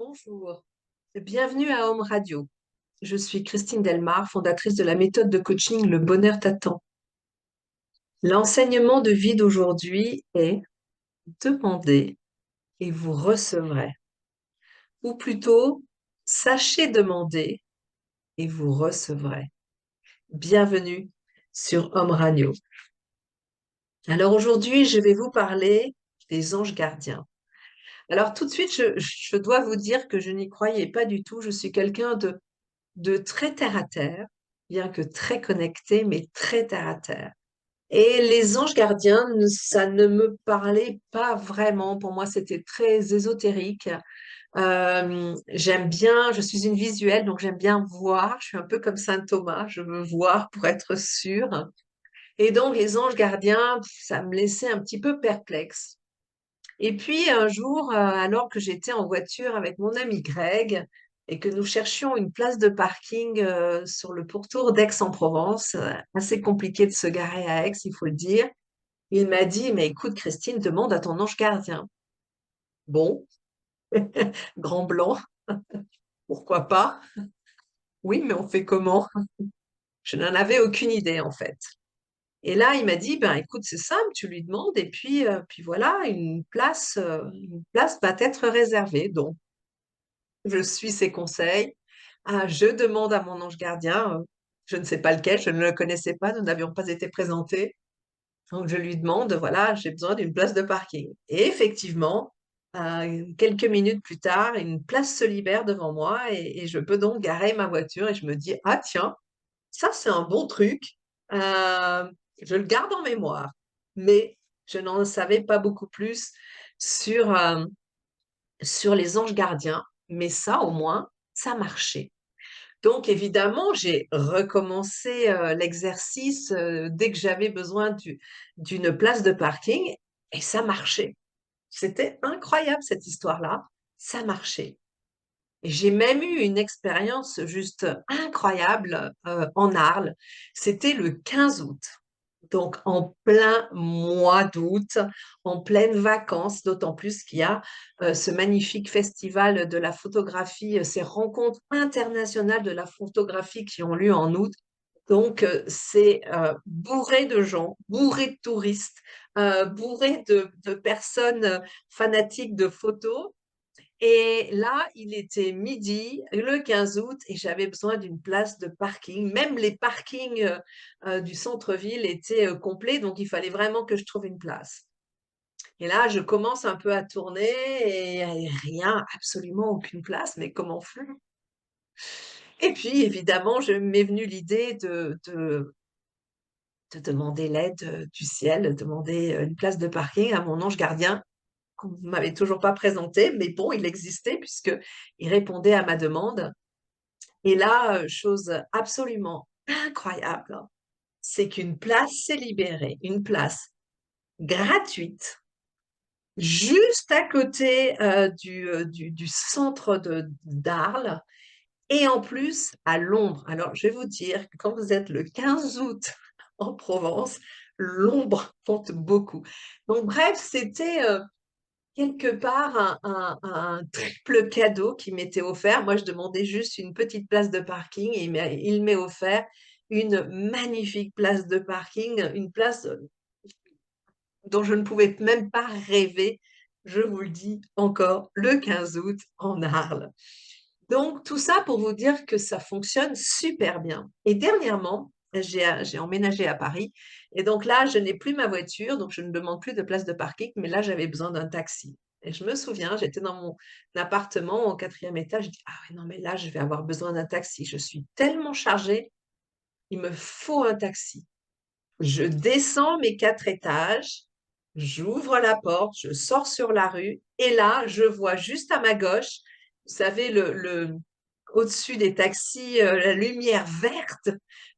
Bonjour, bienvenue à Home Radio. Je suis Christine Delmar, fondatrice de la méthode de coaching Le Bonheur t'attend. L'enseignement de vie d'aujourd'hui est demandez et vous recevrez. Ou plutôt, sachez demander et vous recevrez. Bienvenue sur Home Radio. Alors aujourd'hui, je vais vous parler des anges gardiens. Alors tout de suite, je dois vous dire que je n'y croyais pas du tout. Je suis quelqu'un de très terre à terre, bien que très connecté, mais très terre à terre. Et les anges gardiens, ça ne me parlait pas vraiment. Pour moi, c'était très ésotérique. J'aime bien, je suis une visuelle, donc j'aime bien voir. Je suis un peu comme Saint Thomas, je veux voir pour être sûre. Et donc, les anges gardiens, ça me laissait un petit peu perplexe. Et puis un jour, alors que j'étais en voiture avec mon ami Greg et que nous cherchions une place de parking sur le pourtour d'Aix-en-Provence, assez compliqué de se garer à Aix, il faut le dire, il m'a dit, mais écoute Christine, demande à ton ange gardien. Bon, grand blanc, pourquoi pas? Oui, mais on fait comment? Je n'en avais aucune idée en fait. Et là, il m'a dit, ben écoute, c'est simple, tu lui demandes et puis voilà, une place va être réservée. Donc, je suis ses conseils. Ah, je demande à mon ange gardien, je ne sais pas lequel, je ne le connaissais pas, nous n'avions pas été présentés. Donc je lui demande, voilà, j'ai besoin d'une place de parking. Et effectivement, quelques minutes plus tard, une place se libère devant moi et je peux donc garer ma voiture et je me dis, ah tiens, ça c'est un bon truc, Euh, je le garde en mémoire. Mais je n'en savais pas beaucoup plus sur, sur les anges gardiens, mais ça au moins, ça marchait. Donc évidemment, j'ai recommencé l'exercice dès que j'avais besoin d'une place de parking et ça marchait. C'était incroyable cette histoire-là, ça marchait. Et j'ai même eu une expérience juste incroyable en Arles. C'était le 15 août. Donc, en plein mois d'août, en pleine vacances, d'autant plus qu'il y a ce magnifique festival de la photographie, ces rencontres internationales de la photographie qui ont lieu en août. Donc, c'est bourré de gens, bourré de touristes, bourré de personnes fanatiques de photos. Et là, il était midi, le 15 août, et j'avais besoin d'une place de parking. Même les parkings du centre-ville étaient complets, donc il fallait vraiment que je trouve une place. Et là, je commence un peu à tourner et rien, absolument aucune place, mais comment faire? Et puis, évidemment, je m'est venue l'idée de demander l'aide du ciel, demander une place de parking à mon ange gardien qu'on ne m'avait toujours pas présenté, mais bon, il existait puisque il répondait à ma demande. Et là, chose absolument incroyable, c'est qu'une place s'est libérée, une place gratuite, juste à côté du centre d'Arles, et en plus à l'ombre. Alors, je vais vous dire que quand vous êtes le 15 août en Provence, l'ombre compte beaucoup. Donc, bref, c'était quelque part un triple cadeau qui m'était offert. Moi, je demandais juste une petite place de parking et il m'est offert une magnifique place de parking, une place dont je ne pouvais même pas rêver. Je vous le dis encore, le 15 août en Arles. Donc, tout ça pour vous dire que ça fonctionne super bien. Et dernièrement, j'ai emménagé à Paris. Et donc là, je n'ai plus ma voiture, donc je ne demande plus de place de parking, mais là, j'avais besoin d'un taxi. Et je me souviens, j'étais dans mon appartement au quatrième étage. Je dis, ah ouais, non, mais là, je vais avoir besoin d'un taxi. Je suis tellement chargée, il me faut un taxi. Je descends mes 4 étages, j'ouvre la porte, je sors sur la rue, et là, je vois juste à ma gauche, vous savez, au-dessus des taxis, la lumière verte.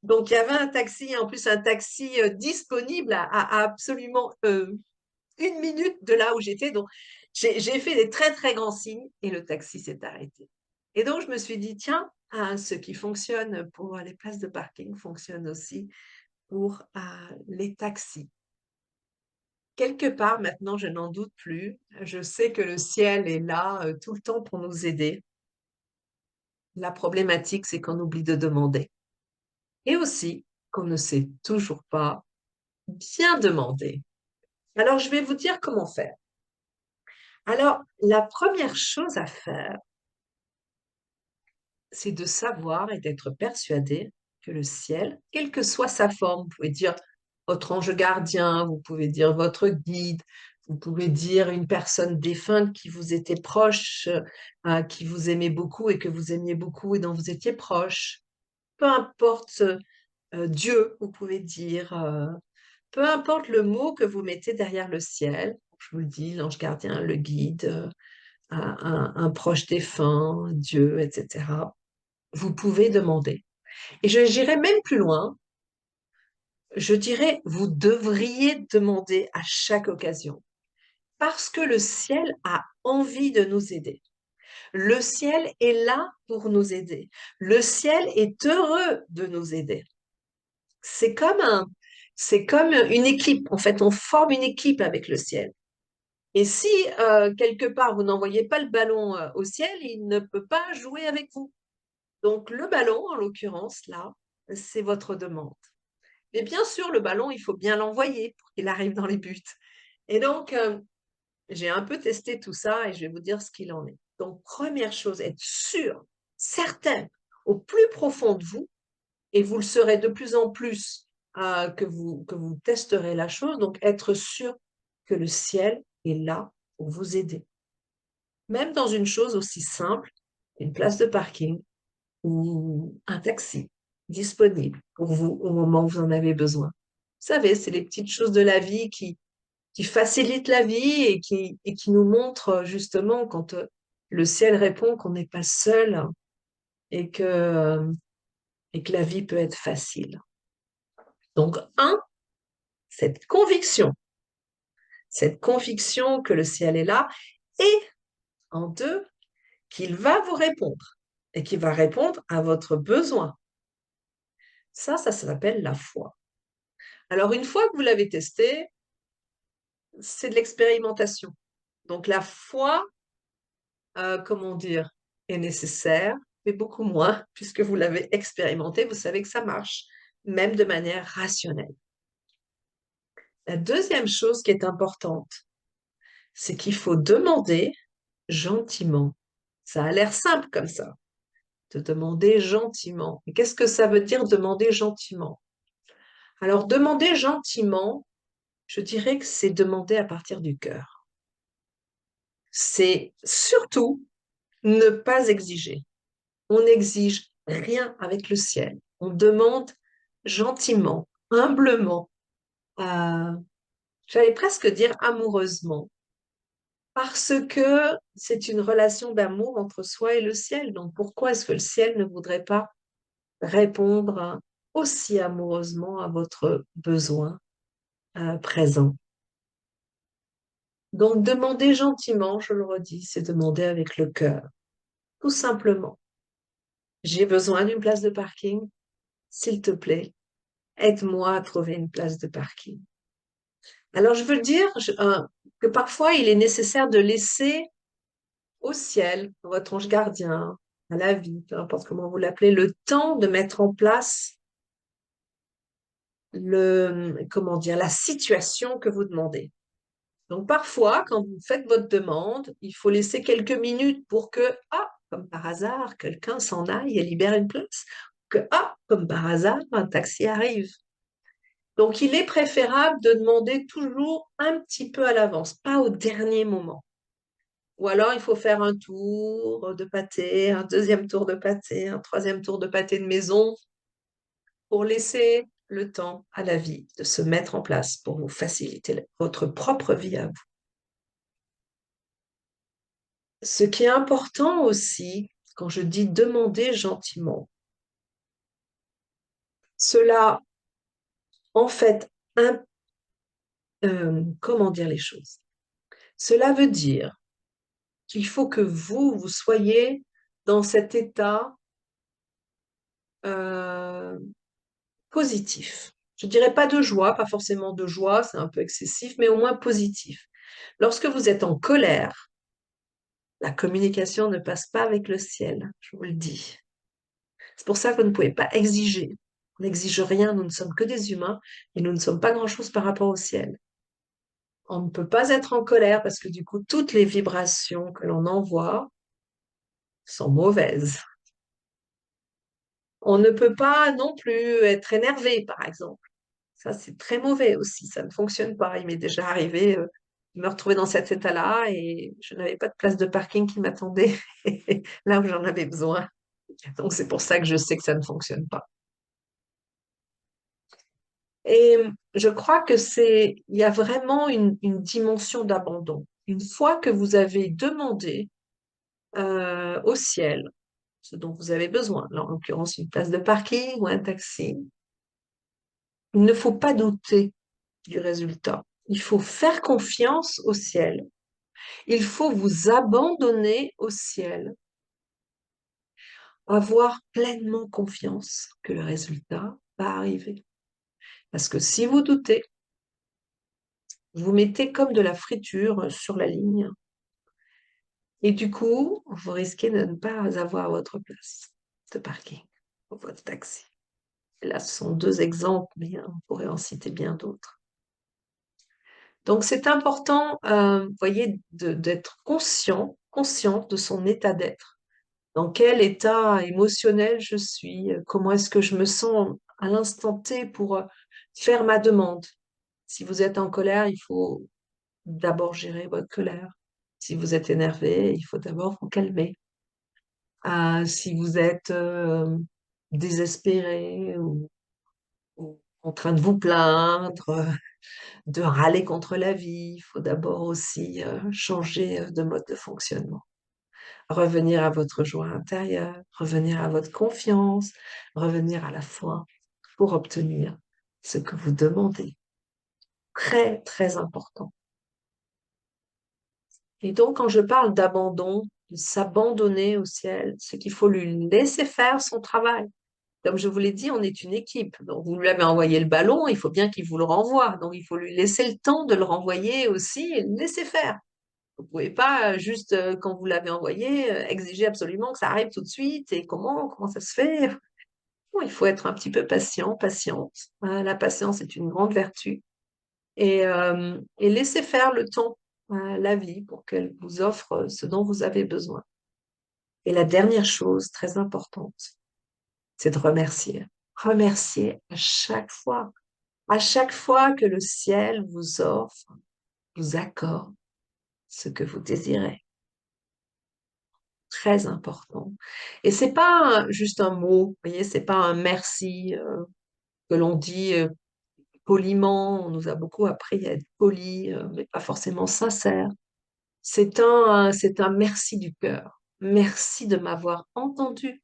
Donc, il y avait un taxi, en plus un taxi disponible à absolument 1 minute de là où j'étais. Donc, j'ai fait des très, très grands signes et le taxi s'est arrêté. Et donc, je me suis dit, tiens, ce qui fonctionne pour les places de parking fonctionne aussi pour les taxis. Quelque part, maintenant, je n'en doute plus. Je sais que le ciel est là tout le temps pour nous aider. La problématique, c'est qu'on oublie de demander. Et aussi qu'on ne sait toujours pas bien demander. Alors, je vais vous dire comment faire. Alors, la première chose à faire, c'est de savoir et d'être persuadé que le ciel, quelle que soit sa forme, vous pouvez dire votre ange gardien, vous pouvez dire votre guide, vous pouvez dire une personne défunte qui vous était proche, qui vous aimait beaucoup et que vous aimiez beaucoup et dont vous étiez proche. Peu importe Dieu, vous pouvez dire, peu importe le mot que vous mettez derrière le ciel, je vous le dis, l'ange gardien, le guide, un proche défunt, Dieu, etc. Vous pouvez demander. Et j'irai même plus loin. Je dirais, vous devriez demander à chaque occasion. Parce que le ciel a envie de nous aider. Le ciel est là pour nous aider. Le ciel est heureux de nous aider. C'est comme c'est comme une équipe. En fait, on forme une équipe avec le ciel. Et si quelque part vous n'envoyez pas le ballon au ciel, il ne peut pas jouer avec vous. Donc le ballon, en l'occurrence, là, c'est votre demande. Mais bien sûr, le ballon, il faut bien l'envoyer pour qu'il arrive dans les buts. Et donc, j'ai un peu testé tout ça et je vais vous dire ce qu'il en est. Donc, première chose, être sûr, certain, au plus profond de vous, et vous le serez de plus en plus que vous testerez la chose, donc être sûr que le ciel est là pour vous aider. Même dans une chose aussi simple, une place de parking ou un taxi disponible pour vous au moment où vous en avez besoin. Vous savez, c'est les petites choses de la vie qui facilitent la vie et qui nous montrent justement quand le ciel répond qu'on n'est pas seul et et que la vie peut être facile. Donc, un, cette conviction que le ciel est là, et en deux, qu'il va vous répondre et qu'il va répondre à votre besoin. Ça s'appelle la foi. Alors, une fois que vous l'avez testé, c'est de l'expérimentation. Donc, la foi, comment dire, est nécessaire, mais beaucoup moins, puisque vous l'avez expérimenté, vous savez que ça marche, même de manière rationnelle. La deuxième chose qui est importante, c'est qu'il faut demander gentiment. Ça a l'air simple comme ça, de demander gentiment. Et qu'est-ce que ça veut dire demander gentiment? Alors, demander gentiment, je dirais que c'est demander à partir du cœur. C'est surtout ne pas exiger. On n'exige rien avec le ciel. On demande gentiment, humblement, j'allais presque dire amoureusement, parce que c'est une relation d'amour entre soi et le ciel. Donc pourquoi est-ce que le ciel ne voudrait pas répondre aussi amoureusement à votre besoin présent? Donc demander gentiment, je le redis, c'est demander avec le cœur, tout simplement. J'ai besoin d'une place de parking, s'il te plaît, aide-moi à trouver une place de parking. Alors, je veux dire que parfois, il est nécessaire de laisser au ciel, à votre ange gardien, à la vie, peu importe comment vous l'appelez, le temps de mettre en place comment dire, la situation que vous demandez. Donc, parfois, quand vous faites votre demande, il faut laisser quelques minutes pour que, comme par hasard, quelqu'un s'en aille et libère une place. Que, comme par hasard, un taxi arrive. Donc, il est préférable de demander toujours un petit peu à l'avance, pas au dernier moment. Ou alors, il faut faire un tour de pâté, un deuxième tour de pâté, un troisième tour de pâté de maison pour laisser le temps à la vie de se mettre en place pour vous faciliter votre propre vie à vous. Ce qui est important aussi, quand je dis demander gentiment, cela, en fait, comment dire les choses? Cela veut dire qu'il faut que vous soyez dans cet état euh, positif. Je dirais pas de joie, pas forcément de joie, c'est un peu excessif, mais au moins positif. Lorsque vous êtes en colère, la communication ne passe pas avec le ciel, je vous le dis. C'est pour ça que vous ne pouvez pas exiger. On n'exige rien, nous ne sommes que des humains et nous ne sommes pas grand-chose par rapport au ciel. On ne peut pas être en colère parce que du coup, toutes les vibrations que l'on envoie sont mauvaises. On ne peut pas non plus être énervé, par exemple. Ça, c'est très mauvais aussi. Ça ne fonctionne pas. Il m'est déjà arrivé de me retrouver dans cet état-là et je n'avais pas de place de parking qui m'attendait là où j'en avais besoin. Donc, c'est pour ça que je sais que ça ne fonctionne pas. Et je crois que il y a vraiment une dimension d'abandon. Une fois que vous avez demandé au ciel ce dont vous avez besoin, là, en l'occurrence une place de parking ou un taxi, il ne faut pas douter du résultat. Il faut faire confiance au ciel. Il faut vous abandonner au ciel, avoir pleinement confiance que le résultat va arriver. Parce que si vous doutez, vous mettez comme de la friture sur la ligne et du coup, vous risquez de ne pas avoir votre place de parking pour votre taxi. Et là, ce sont deux exemples, mais on pourrait en citer bien d'autres. Donc, c'est important, vous voyez, d'être conscient de son état d'être. Dans quel état émotionnel je suis, comment est-ce que je me sens à l'instant T pour faire ma demande. Si vous êtes en colère, il faut d'abord gérer votre colère. Si vous êtes énervé, il faut d'abord vous calmer. Si vous êtes désespéré ou en train de vous plaindre, de râler contre la vie, il faut d'abord aussi changer de mode de fonctionnement. Revenir à votre joie intérieure, revenir à votre confiance, revenir à la foi pour obtenir ce que vous demandez. Très, très important. Et donc, quand je parle d'abandon, de s'abandonner au ciel, c'est qu'il faut lui laisser faire son travail. Comme je vous l'ai dit, on est une équipe. Donc, vous lui avez envoyé le ballon, il faut bien qu'il vous le renvoie. Donc, il faut lui laisser le temps de le renvoyer aussi et le laisser faire. Vous pouvez pas juste, quand vous l'avez envoyé, exiger absolument que ça arrive tout de suite. Et comment ça se fait? Bon, il faut être un petit peu patiente. La patience est une grande vertu. Et laisser faire le temps, la vie, pour qu'elle vous offre ce dont vous avez besoin. Et la dernière chose très importante, c'est de remercier. Remercier à chaque fois que le ciel vous offre, vous accorde ce que vous désirez. Très important. Et c'est pas juste un mot, vous voyez, c'est pas un merci que l'on dit poliment. On nous a beaucoup appris à être poli, mais pas forcément sincère. C'est un merci du cœur. Merci de m'avoir entendu.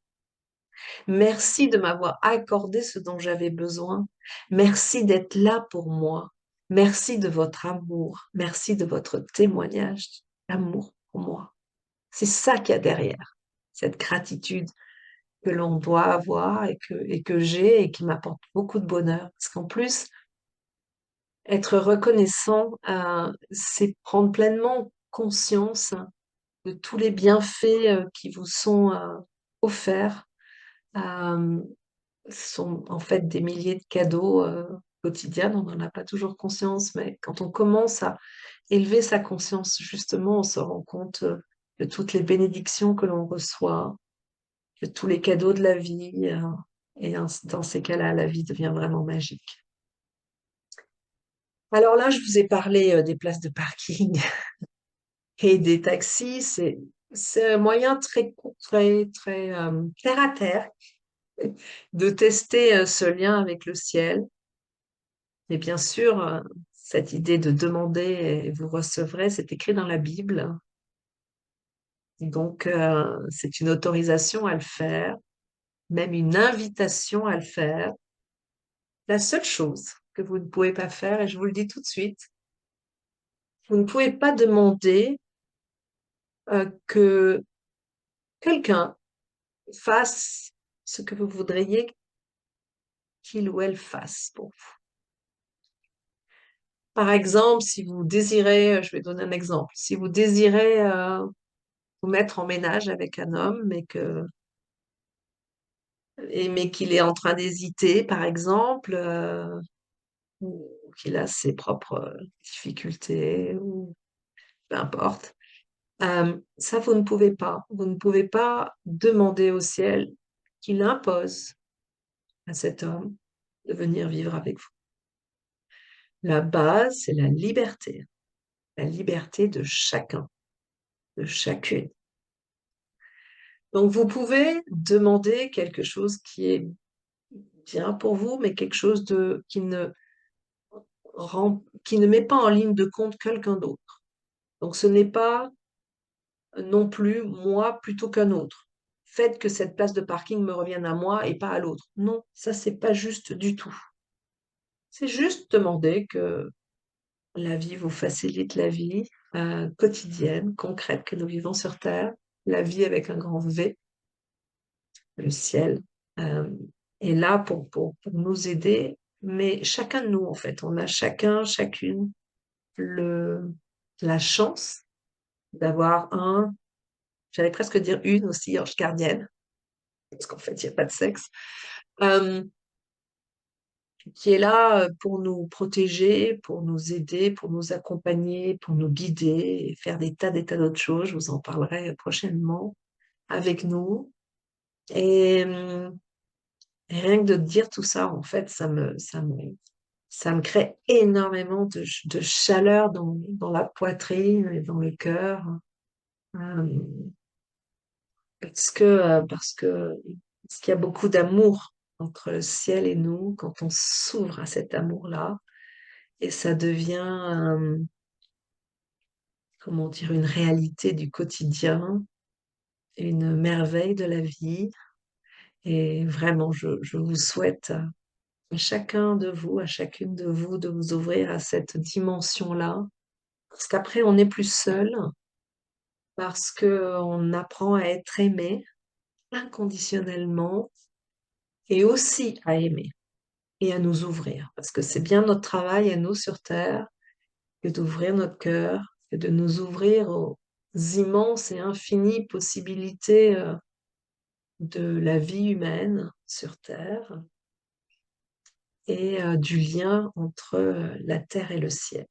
Merci de m'avoir accordé ce dont j'avais besoin. Merci d'être là pour moi. Merci de votre amour. Merci de votre témoignage d'amour pour moi. C'est ça qu'il y a derrière, cette gratitude que l'on doit avoir et que j'ai et qui m'apporte beaucoup de bonheur. Parce qu'en plus, être reconnaissant, c'est prendre pleinement conscience de tous les bienfaits qui vous sont offerts. Euh, Ce sont en fait des milliers de cadeaux quotidiens, on n'en a pas toujours conscience, mais quand on commence à élever sa conscience, justement, on se rend compte de toutes les bénédictions que l'on reçoit, de tous les cadeaux de la vie, dans ces cas-là, la vie devient vraiment magique. Alors là, je vous ai parlé des places de parking et des taxis. C'est un moyen très terre à terre de tester ce lien avec le ciel. Mais bien sûr, cette idée de demander et vous recevrez, c'est écrit dans la Bible. Donc, c'est une autorisation à le faire, même une invitation à le faire. La seule chose que vous ne pouvez pas faire, et je vous le dis tout de suite, vous ne pouvez pas demander que quelqu'un fasse ce que vous voudriez qu'il ou elle fasse pour vous. Par exemple, si vous désirez, je vais donner un exemple, si vous désirez vous mettre en ménage avec un homme, mais qu'il est en train d'hésiter, par exemple, ou qu'il a ses propres difficultés, ou peu importe, ça, vous ne pouvez pas. Vous ne pouvez pas demander au ciel qu'il impose à cet homme de venir vivre avec vous. La base, c'est la liberté de chacun, de chacune. Donc, vous pouvez demander quelque chose qui est bien pour vous, mais quelque chose qui ne met pas en ligne de compte quelqu'un d'autre. Donc, ce n'est pas non plus moi plutôt qu'un autre. Faites que cette place de parking me revienne à moi et pas à l'autre. Non, ça, c'est pas juste du tout. C'est juste demander que la vie vous facilite la vie quotidienne, concrète que nous vivons sur Terre, la vie avec un grand V, le ciel, euh, est là pour nous aider, mais chacun de nous, en fait, on a chacun, chacune le, la chance d'avoir j'allais presque dire une aussi, ange gardienne, parce qu'en fait, il n'y a pas de sexe, euh, qui est là pour nous protéger, pour nous aider, pour nous accompagner, pour nous guider, et faire des tas d'autres choses. Je vous en parlerai prochainement avec nous. Et, et rien que de dire tout ça, en fait, ça me crée énormément de chaleur dans la poitrine et dans le cœur. Euh, parce qu'il y a beaucoup d'amour entre le ciel et nous quand on s'ouvre à cet amour-là. Et ça devient, comment dire, une réalité du quotidien, une merveille de la vie. Et vraiment, je vous souhaite à chacun de vous, à chacune de vous, de vous ouvrir à cette dimension-là. Parce qu'après, on n'est plus seul, parce qu'on apprend à être aimé inconditionnellement et aussi à aimer et à nous ouvrir. Parce que c'est bien notre travail à nous sur Terre que d'ouvrir notre cœur, que de nous ouvrir aux immenses et infinies possibilités de la vie humaine sur Terre et du lien entre la Terre et le ciel.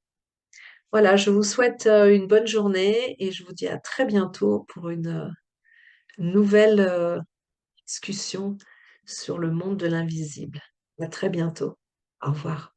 Voilà, je vous souhaite une bonne journée et je vous dis à très bientôt pour une nouvelle discussion sur le monde de l'invisible. À très bientôt. Au revoir.